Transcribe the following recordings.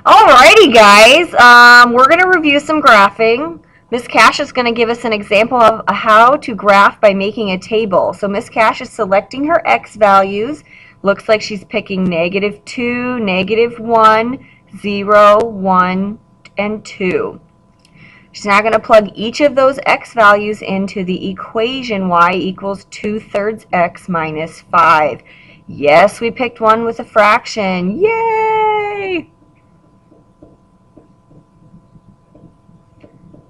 Alrighty, guys. We're going to review some graphing. Miss Cash is going to give us an example of how to graph by making a table. So Miss Cash is selecting her x values. Looks like she's picking -2, -1, 0, 1, and 2. She's now going to plug each of those x values into the equation y equals 2/3 x minus 5. Yes, we picked one with a fraction. Yay!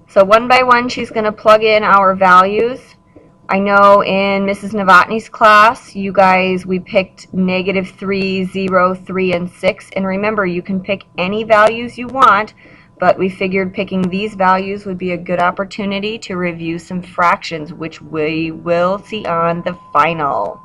So one by one, she's going to plug in our values. I know in Mrs. Novotny's class, you guys, we picked -3, 0, 3, and 6. And remember, you can pick any values you want, but we figured picking these values would be a good opportunity to review some fractions, which we will see on the final.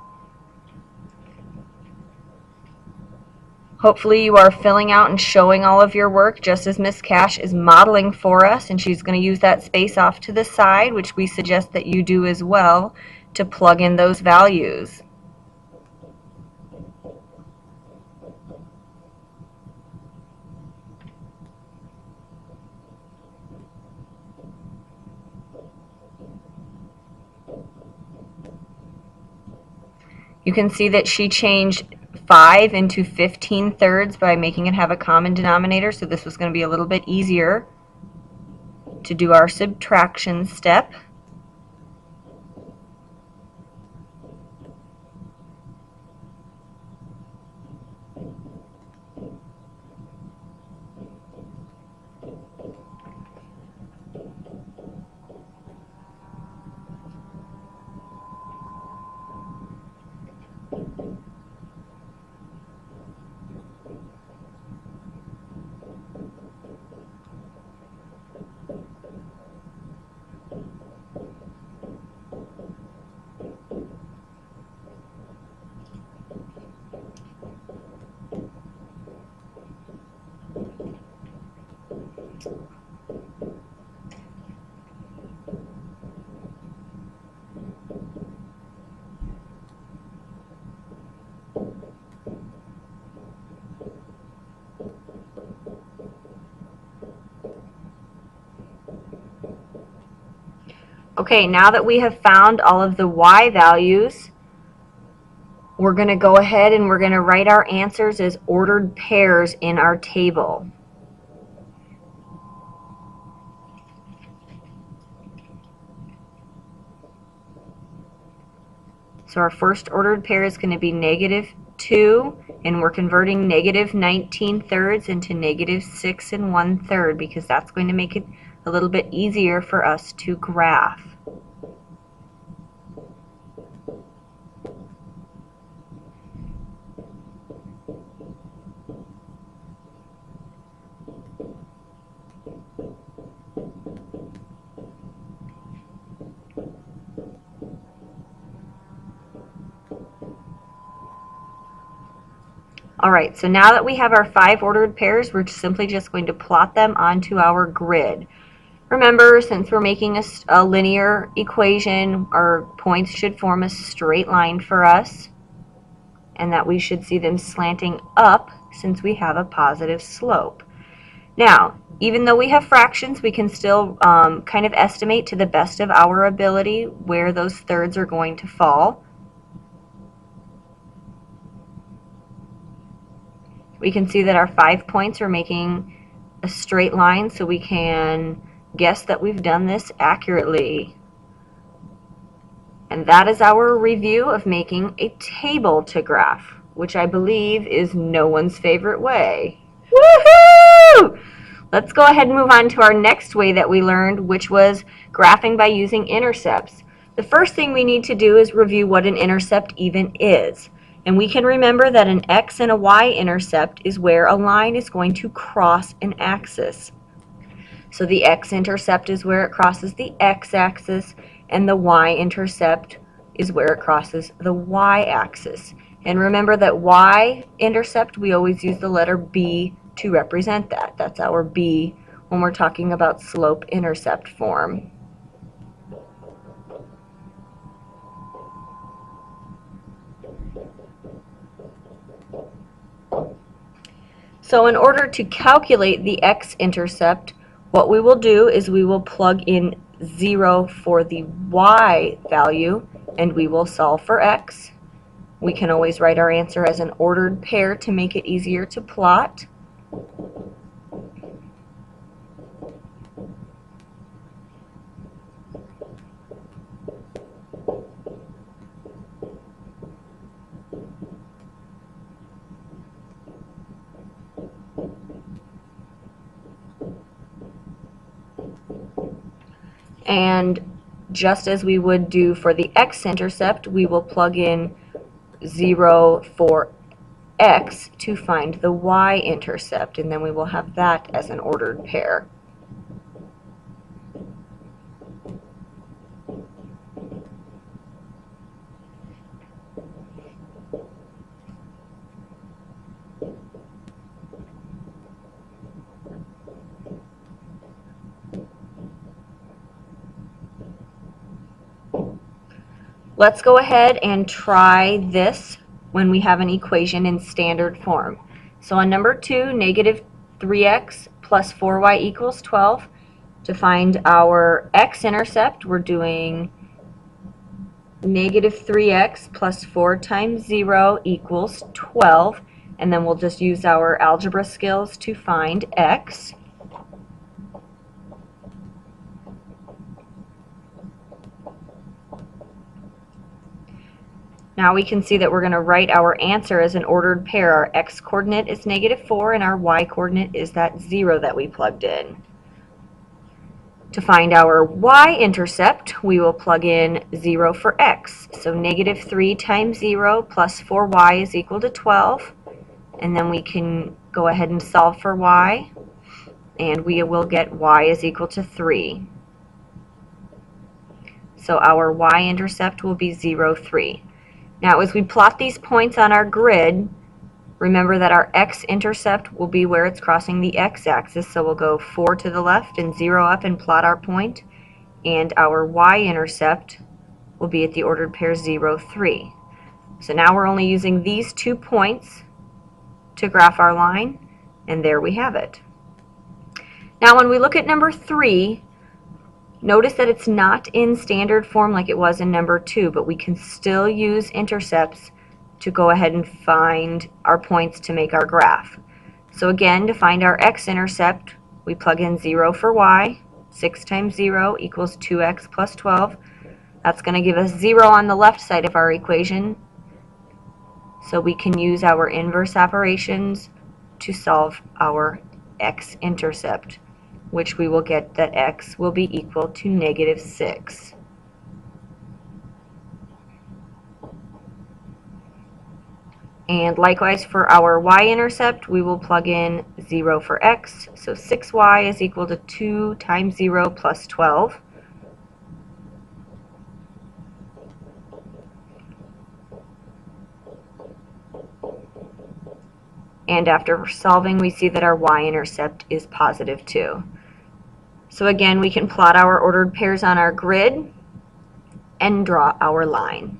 Hopefully you are filling out and showing all of your work just as Miss Cash is modeling for us, and she's going to use that space off to the side, which we suggest that you do as well, to plug in those values. You can see that she changed 5 into 15/3 by making it have a common denominator, so this was going to be a little bit easier to do our subtraction step. Okay, now that we have found all of the y values, we're going to go ahead and we're going to write our answers as ordered pairs in our table. So our first ordered pair is going to be -2, and we're converting -19/3 into -6 1/3 because that's going to make it a little bit easier for us to graph. Alright, so now that we have our 5 ordered pairs, we're simply just going to plot them onto our grid. Remember, since we're making a linear equation, our points should form a straight line for us, and that we should see them slanting up since we have a positive slope. Now, even though we have fractions, we can still kind of estimate to the best of our ability where those thirds are going to fall. We can see that our 5 points are making a straight line, so we can guess that we've done this accurately. And that is our review of making a table to graph, which I believe is no one's favorite way. Woohoo! Let's go ahead and move on to our next way that we learned, which was graphing by using intercepts. The first thing we need to do is review what an intercept even is. And we can remember that an x and a y-intercept is where a line is going to cross an axis. So the x-intercept is where it crosses the x-axis, and the y-intercept is where it crosses the y-axis. And remember that y-intercept, we always use the letter b to represent that. That's our b when we're talking about slope-intercept form. So in order to calculate the x-intercept, what we will do is we will plug in 0 for the y value, and we will solve for x. We can always write our answer as an ordered pair to make it easier to plot. And just as we would do for the x-intercept, we will plug in 0 for x to find the y-intercept, and then we will have that as an ordered pair. Let's go ahead and try this when we have an equation in standard form. So on number 2, negative 3x plus 4y equals 12. To find our x-intercept, we're doing negative 3x plus 4 times 0 equals 12. And then we'll just use our algebra skills to find x. Now we can see that we're going to write our answer as an ordered pair. Our x-coordinate is negative 4 and our y-coordinate is that 0 that we plugged in. To find our y-intercept, we will plug in 0 for x. So negative 3 times 0 plus 4y is equal to 12. And then we can go ahead and solve for y. And we will get y is equal to 3. So our y-intercept will be 0, 3. Now, as we plot these points on our grid, remember that our x-intercept will be where it's crossing the x-axis, so we'll go 4 to the left and 0 up and plot our point, and our y-intercept will be at the ordered pair 0, 3. So now we're only using these 2 points to graph our line, and there we have it. Now, when we look at number 3, notice that it's not in standard form like it was in number 2, but we can still use intercepts to go ahead and find our points to make our graph. So again, to find our x-intercept, we plug in 0 for y. 6 times 0 equals 2x plus 12. That's going to give us 0 on the left side of our equation. So we can use our inverse operations to solve our x-intercept, which we will get that x will be equal to negative 6. And likewise for our y-intercept, we will plug in 0 for x. So 6y is equal to 2 times 0 plus 12. And after solving, we see that our y-intercept is positive 2. So again, we can plot our ordered pairs on our grid and draw our line.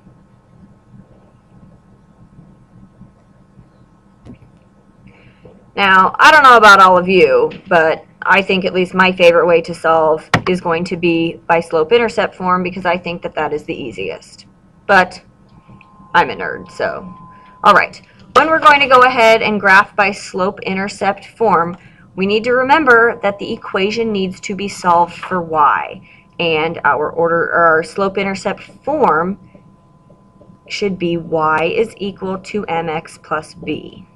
Now, I don't know about all of you, but I think at least my favorite way to solve is going to be by slope-intercept form, because I think that that is the easiest. But I'm a nerd, so. All right, when we're going to go ahead and graph by slope-intercept form, we need to remember that the equation needs to be solved for y, and our slope-intercept form should be y is equal to mx plus b.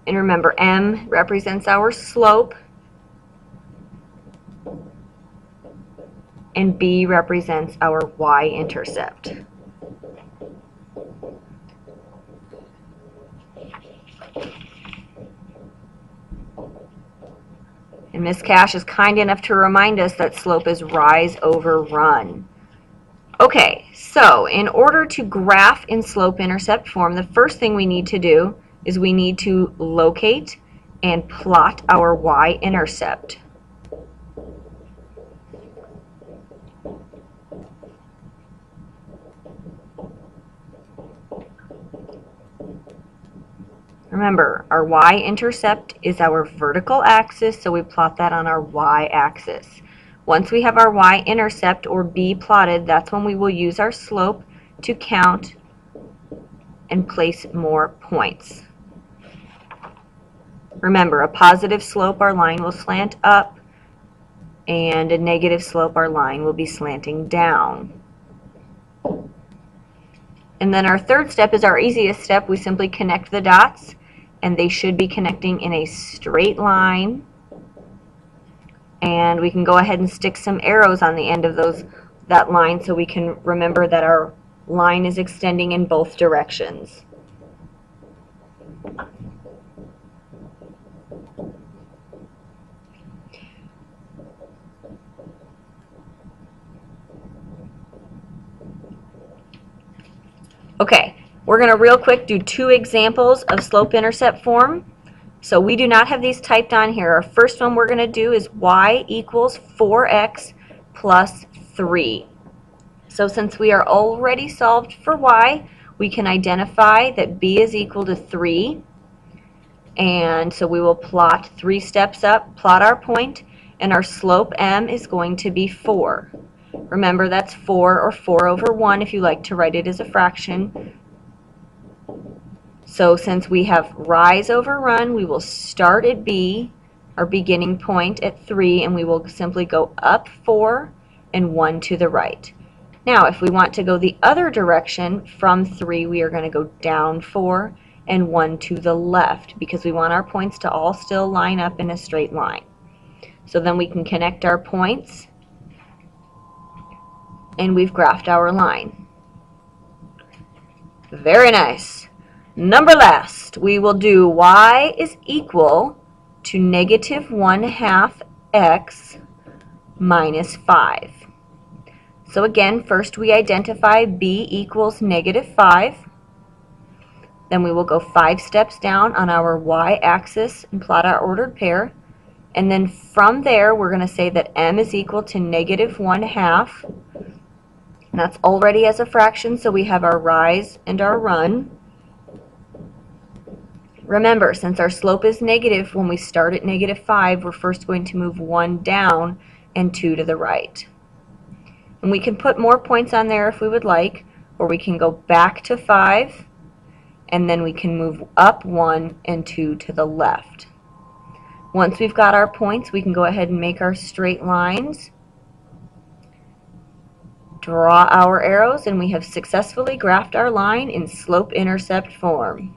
And remember, m represents our slope, and b represents our y-intercept. And Miss Cash is kind enough to remind us that slope is rise over run. Okay, so in order to graph in slope-intercept form, the first thing we need to do is we need to locate and plot our y-intercept. Remember, our y-intercept is our vertical axis, so we plot that on our y-axis. Once we have our y-intercept, or b, plotted, that's when we will use our slope to count and place more points. Remember, a positive slope, our line will slant up, and a negative slope, our line will be slanting down. And then our third step is our easiest step. We simply connect the dots, and they should be connecting in a straight line. And we can go ahead and stick some arrows on the end of that line so we can remember that our line is extending in both directions. Okay, we're going to real quick do two examples of slope-intercept form. So we do not have these typed on here. Our first one we're going to do is y equals 4x plus 3. So since we are already solved for y, we can identify that b is equal to 3. And so we will plot 3 steps up, plot our point, and our slope m is going to be 4. Remember, that's 4, or 4 over 1 if you like to write it as a fraction. So since we have rise over run, we will start at b, our beginning point, at 3, and we will simply go up 4 and 1 to the right. Now, if we want to go the other direction from 3, we are going to go down 4 and 1 to the left, because we want our points to all still line up in a straight line. So then we can connect our points, and we've graphed our line. Very nice. Number last, we will do y is equal to negative 1/2 x minus 5. So again, first we identify b equals negative 5. Then we will go 5 steps down on our y-axis and plot our ordered pair. And then from there, we're going to say that m is equal to negative 1/2. And that's already as a fraction, so we have our rise and our run. Remember, since our slope is negative, when we start at negative 5, we're first going to move 1 down and 2 to the right. And we can put more points on there if we would like, or we can go back to 5, and then we can move up 1 and 2 to the left. Once we've got our points, we can go ahead and make our straight lines, draw our arrows, and we have successfully graphed our line in slope-intercept form.